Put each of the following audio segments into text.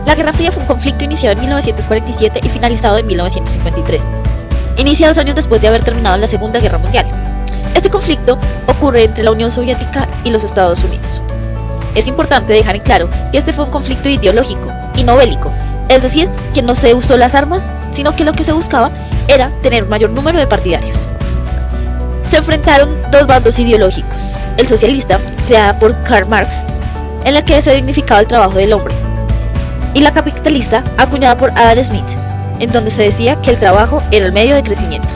La Guerra Fría fue un conflicto iniciado en 1947 y finalizado en 1953, iniciado 2 años después de haber terminado la Segunda Guerra Mundial. Este conflicto ocurre entre la Unión Soviética y los Estados Unidos. Es importante dejar en claro que este fue un conflicto ideológico y no bélico, es decir, que no se usó las armas, sino que lo que se buscaba era tener un mayor número de partidarios. Se enfrentaron dos bandos ideológicos: el socialista, creada por Karl Marx, en la que se dignificaba el trabajo del hombre, y la capitalista, acuñada por Adam Smith, en donde se decía que el trabajo era el medio de crecimiento.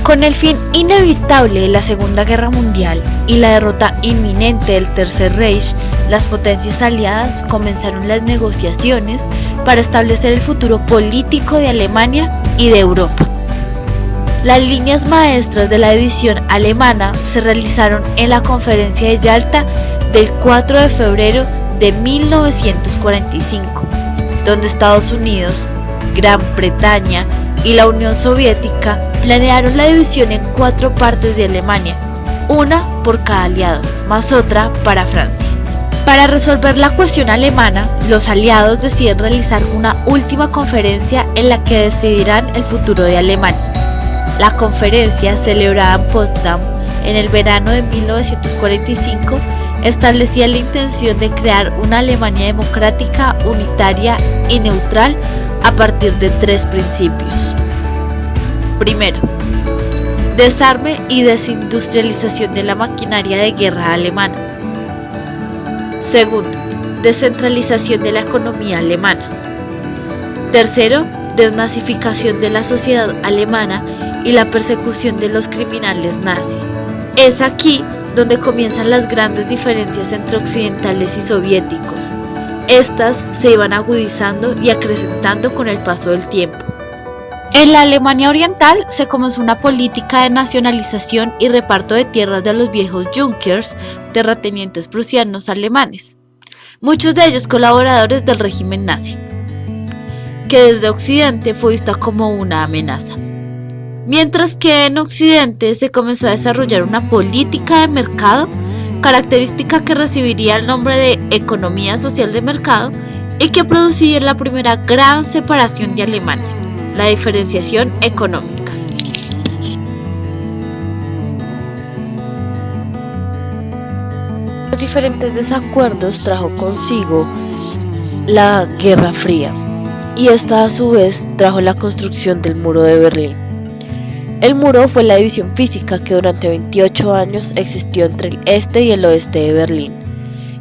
Con el fin inevitable de la Segunda Guerra Mundial y la derrota inminente del Tercer Reich, las potencias aliadas comenzaron las negociaciones para establecer el futuro político de Alemania y de Europa. Las líneas maestras de la división alemana se realizaron en la Conferencia de Yalta del 4 de febrero de 1945, donde Estados Unidos, Gran Bretaña y la Unión Soviética planearon la división en 4 partes de Alemania, una por cada aliado, más otra para Francia. Para resolver la cuestión alemana, los aliados deciden realizar una última conferencia en la que decidirán el futuro de Alemania. La conferencia, celebrada en Potsdam en el verano de 1945, establecía la intención de crear una Alemania democrática, unitaria y neutral a partir de 3 principios. Primero, desarme y desindustrialización de la maquinaria de guerra alemana. Segundo, descentralización de la economía alemana. Tercero, desnazificación de la sociedad alemana y la persecución de los criminales nazis. Es aquí donde comienzan las grandes diferencias entre occidentales y soviéticos. Estas se iban agudizando y acrecentando con el paso del tiempo. En la Alemania Oriental se comenzó una política de nacionalización y reparto de tierras de los viejos Junkers, terratenientes prusianos alemanes, muchos de ellos colaboradores del régimen nazi, que desde Occidente fue vista como una amenaza. Mientras que en Occidente se comenzó a desarrollar una política de mercado, característica que recibiría el nombre de economía social de mercado y que produciría la primera gran separación de Alemania, la diferenciación económica. Los diferentes desacuerdos trajo consigo la Guerra Fría, y esta a su vez trajo la construcción del Muro de Berlín. El muro fue la división física que durante 28 años existió entre el este y el oeste de Berlín.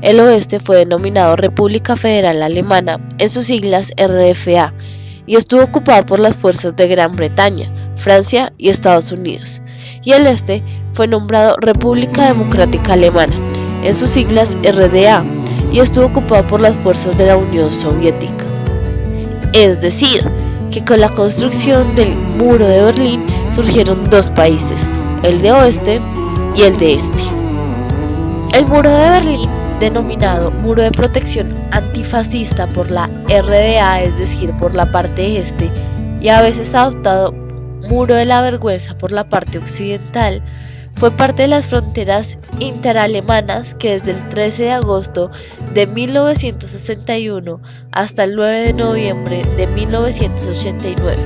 El oeste fue denominado República Federal Alemana, en sus siglas RFA, y estuvo ocupado por las fuerzas de Gran Bretaña, Francia y Estados Unidos, y el este fue nombrado República Democrática Alemana, en sus siglas RDA, y estuvo ocupado por las fuerzas de la Unión Soviética. Es decir, que con la construcción del Muro de Berlín surgieron 2 países, el de oeste y el de este. El Muro de Berlín, denominado Muro de Protección Antifascista por la RDA, es decir, por la parte este, y a veces adoptado Muro de la Vergüenza por la parte occidental, fue parte de las fronteras interalemanas que desde el 13 de agosto de 1961 hasta el 9 de noviembre de 1989.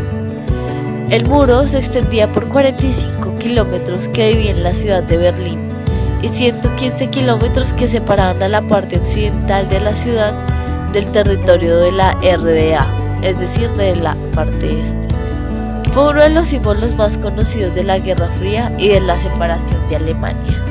El muro se extendía por 45 kilómetros que dividían la ciudad de Berlín y 115 kilómetros que separaban a la parte occidental de la ciudad del territorio de la RDA, es decir, de la parte este. Fue uno de los símbolos más conocidos de la Guerra Fría y de la separación de Alemania.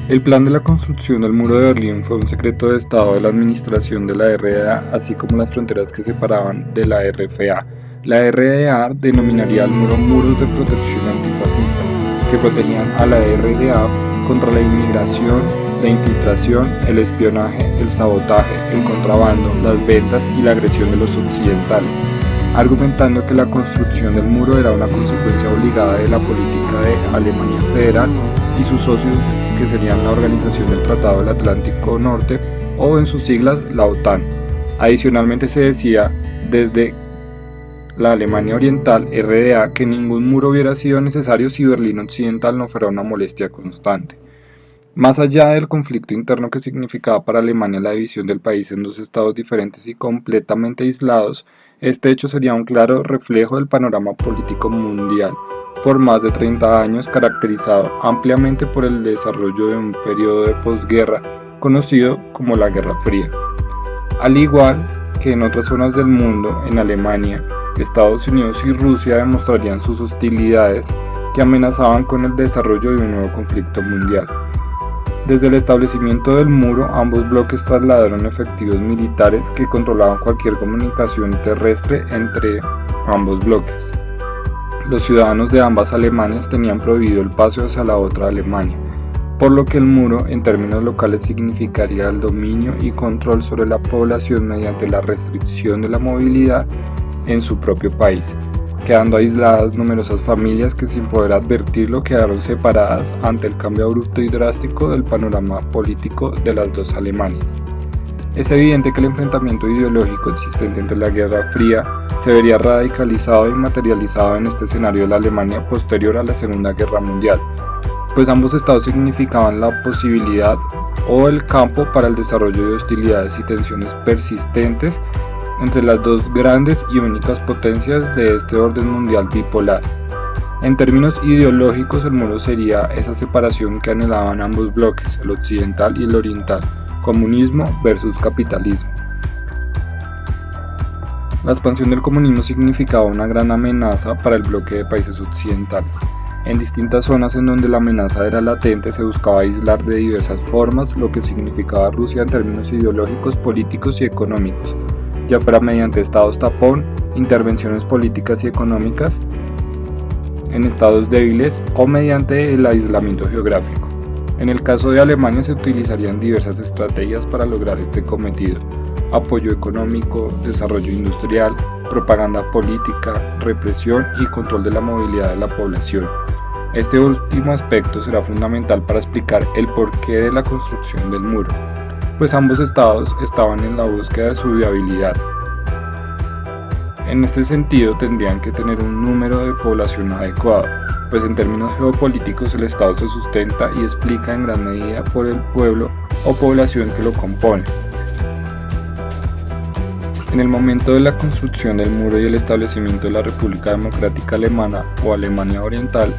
El plan de la construcción del Muro de Berlín fue un secreto de Estado de la administración de la RDA, así como las fronteras que separaban de la RFA. La RDA denominaría al muro Muros de Protección Antifascista, que protegían a la RDA contra la inmigración, la infiltración, el espionaje, el sabotaje, el contrabando, las ventas y la agresión de los occidentales, argumentando que la construcción del muro era una consecuencia obligada de la política de Alemania Federal y sus socios, que serían la Organización del Tratado del Atlántico Norte, o en sus siglas la OTAN. Adicionalmente se decía desde la Alemania Oriental, RDA, que ningún muro hubiera sido necesario si Berlín Occidental no fuera una molestia constante. Más allá del conflicto interno que significaba para Alemania la división del país en dos estados diferentes y completamente aislados, este hecho sería un claro reflejo del panorama político mundial por más de 30 años, caracterizado ampliamente por el desarrollo de un periodo de posguerra conocido como la Guerra Fría. Al igual que en otras zonas del mundo, en Alemania, Estados Unidos y Rusia demostrarían sus hostilidades que amenazaban con el desarrollo de un nuevo conflicto mundial. Desde el establecimiento del muro, ambos bloques trasladaron efectivos militares que controlaban cualquier comunicación terrestre entre ambos bloques. Los ciudadanos de ambas Alemanias tenían prohibido el paso hacia la otra Alemania, por lo que el muro en términos locales significaría el dominio y control sobre la población mediante la restricción de la movilidad en su propio país, quedando aisladas numerosas familias que sin poder advertirlo quedaron separadas ante el cambio abrupto y drástico del panorama político de las dos Alemanias. Es evidente que el enfrentamiento ideológico existente entre la Guerra Fría se vería radicalizado y materializado en este escenario de la Alemania posterior a la Segunda Guerra Mundial, pues ambos estados significaban la posibilidad o el campo para el desarrollo de hostilidades y tensiones persistentes entre las dos grandes y únicas potencias de este orden mundial bipolar. En términos ideológicos, el muro sería esa separación que anhelaban ambos bloques, el occidental y el oriental, comunismo versus capitalismo. La expansión del comunismo significaba una gran amenaza para el bloque de países occidentales. En distintas zonas en donde la amenaza era latente se buscaba aislar de diversas formas lo que significaba Rusia en términos ideológicos, políticos y económicos, ya fuera mediante estados tapón, intervenciones políticas y económicas en estados débiles o mediante el aislamiento geográfico. En el caso de Alemania se utilizarían diversas estrategias para lograr este cometido: apoyo económico, desarrollo industrial, propaganda política, represión y control de la movilidad de la población. Este último aspecto será fundamental para explicar el porqué de la construcción del muro, pues ambos estados estaban en la búsqueda de su viabilidad. En este sentido tendrían que tener un número de población adecuado, pues en términos geopolíticos el estado se sustenta y explica en gran medida por el pueblo o población que lo compone. En el momento de la construcción del muro y el establecimiento de la República Democrática Alemana o Alemania Oriental,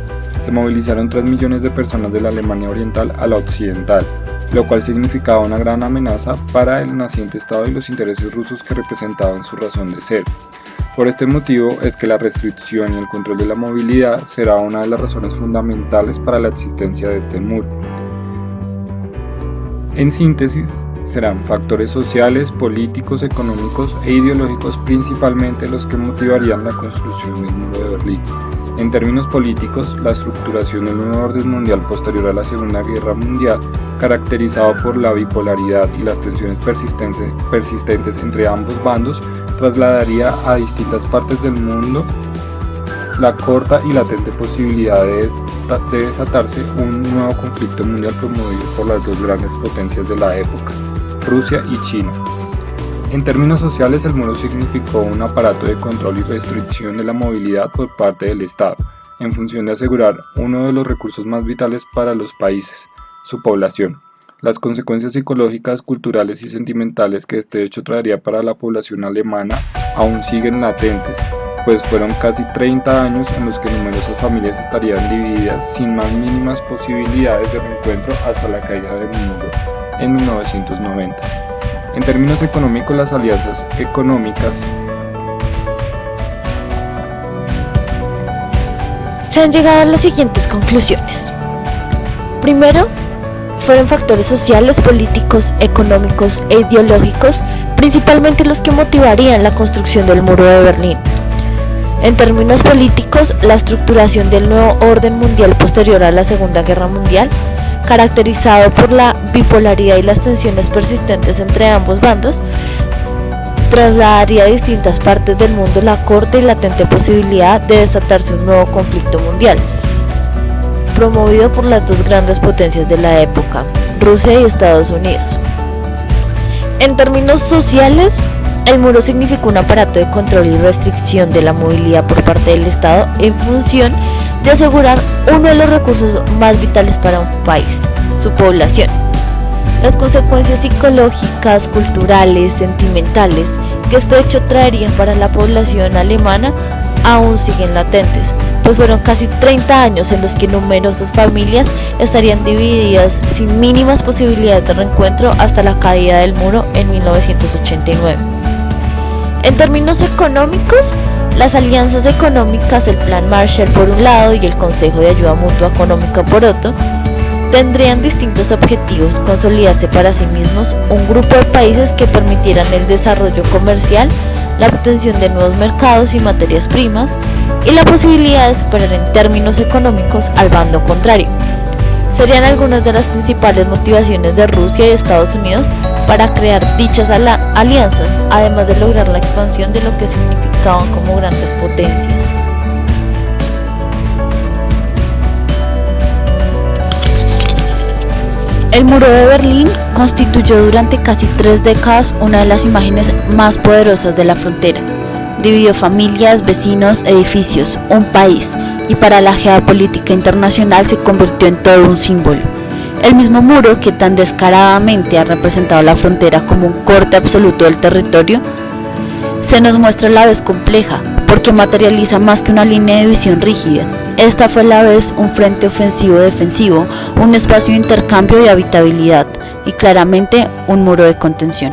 se movilizaron 3 millones de personas de la Alemania Oriental a la occidental, lo cual significaba una gran amenaza para el naciente Estado y los intereses rusos que representaban su razón de ser. Por este motivo es que la restricción y el control de la movilidad será una de las razones fundamentales para la existencia de este muro. En síntesis, serán factores sociales, políticos, económicos e ideológicos principalmente los que motivarían la construcción del muro de Berlín. En términos políticos, la estructuración del nuevo orden mundial posterior a la Segunda Guerra Mundial, caracterizado por la bipolaridad y las tensiones persistentes entre ambos bandos, trasladaría a distintas partes del mundo la corta y latente posibilidad de desatarse un nuevo conflicto mundial promovido por las dos grandes potencias de la época, Rusia y China. En términos sociales, el muro significó un aparato de control y restricción de la movilidad por parte del Estado, en función de asegurar uno de los recursos más vitales para los países, su población. Las consecuencias psicológicas, culturales y sentimentales que este hecho traería para la población alemana aún siguen latentes, pues fueron casi 30 años en los que numerosas familias estarían divididas sin más mínimas posibilidades de reencuentro hasta la caída del muro en 1990. En términos económicos, las alianzas económicas se han llegado a las siguientes conclusiones. Primero, fueron factores sociales, políticos, económicos e ideológicos, principalmente los que motivarían la construcción del muro de Berlín. En términos políticos, la estructuración del nuevo orden mundial posterior a la Segunda Guerra Mundial, caracterizado por la bipolaridad y las tensiones persistentes entre ambos bandos, trasladaría a distintas partes del mundo la corta y latente posibilidad de desatarse un nuevo conflicto mundial, promovido por las dos grandes potencias de la época, Rusia y Estados Unidos. En términos sociales, El muro significó un aparato de control y restricción de la movilidad por parte del Estado en función de asegurar uno de los recursos más vitales para un país, su población. Las consecuencias psicológicas, culturales, sentimentales que este hecho traería para la población alemana aún siguen latentes, pues fueron casi 30 años en los que numerosas familias estarían divididas sin mínimas posibilidades de reencuentro hasta la caída del muro en 1989. En términos económicos, las alianzas económicas, el Plan Marshall por un lado y el Consejo de Ayuda Mutua Económica por otro, tendrían distintos objetivos: consolidarse para sí mismos un grupo de países que permitieran el desarrollo comercial, la obtención de nuevos mercados y materias primas, y la posibilidad de superar en términos económicos al bando contrario. Serían algunas de las principales motivaciones de Rusia y Estados Unidos para crear dichas alianzas, además de lograr la expansión de lo que significaban como grandes potencias. El muro de Berlín constituyó durante casi 3 décadas una de las imágenes más poderosas de la frontera. Dividió familias, vecinos, edificios, un país, y para la geopolítica internacional se convirtió en todo un símbolo. El mismo muro que tan descaradamente ha representado la frontera como un corte absoluto del territorio, se nos muestra a la vez compleja, porque materializa más que una línea de división rígida. Esta fue a la vez un frente ofensivo-defensivo, un espacio de intercambio y habitabilidad, y claramente un muro de contención.